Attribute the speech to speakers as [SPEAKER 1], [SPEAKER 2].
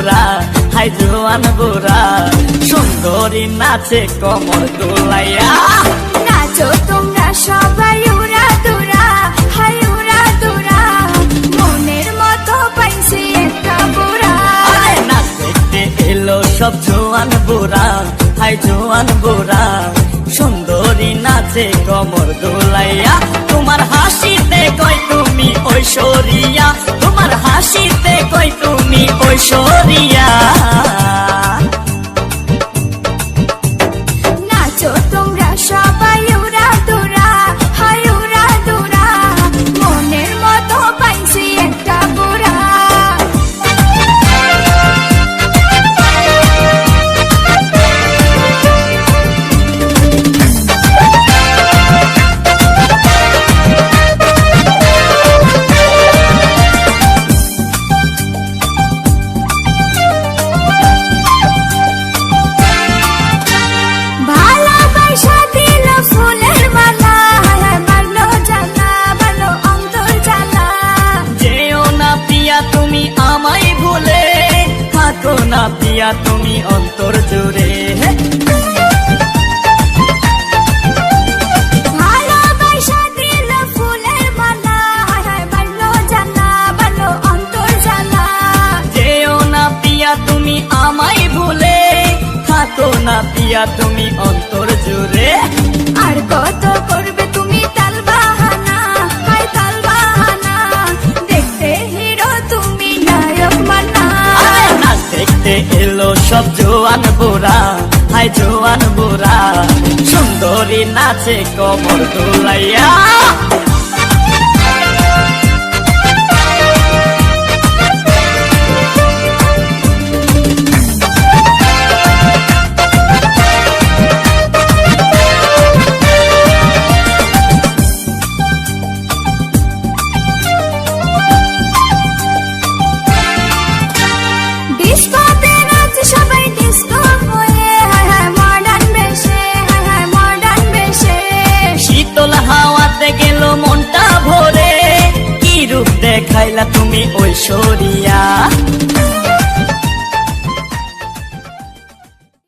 [SPEAKER 1] বুড়া, হাই জোয়ান বুড়া, সুন্দরী নাচে কমর দোলাইয়া।
[SPEAKER 2] নাচো তোমরা সবাই উড়া দুরা, হাই উড়া দুরা, মনের মতো পাইছি একটা বুড়া।
[SPEAKER 1] নাচ দেখতে এলো সব জোয়ান বুড়া, হাই জোয়ান বুড়া, সুন্দরী নাচে কমর দোলাইয়া। তোমার হাসিতে কই তুমি ঐশ্বরিয়া, তোমার হাসিতে কই তুমি ঐশ্বরিয়া।
[SPEAKER 2] নাচো তোমরা সবাই উড়া দুরা, হাই উড়া দুরা, মনের মতো পাইছি একটা বুড়া। ভালোবাসা দিল ফুলের মালা, মারলো জ্বালা, ভালো অন্তর জ্বালা।
[SPEAKER 1] যেও না পিয়া তুমি আমায় ভুলে, থাকো না পিয়া তুমি অন্তর জুড়ে।
[SPEAKER 2] ভালোবাসা দিল ফুলের মালা, মারলো জ্বালা, ভালো অন্তর জ্বালা।
[SPEAKER 1] যেও না পিয়া তুমি আমায় ভুলে, থাকো না পিয়া তুমি অন্তর জুড়ে।
[SPEAKER 2] আর কত করবে তুমি তাল বাহানা, হাই তাল বাহানা, দেখতে হিরো তুমি নায়ক মানা।
[SPEAKER 1] নাচ দেখতে এলো সব জোয়ান বুড়া, হাই জোয়ান বুড়া, সুন্দরী নাচে কমর দোলাইয়া।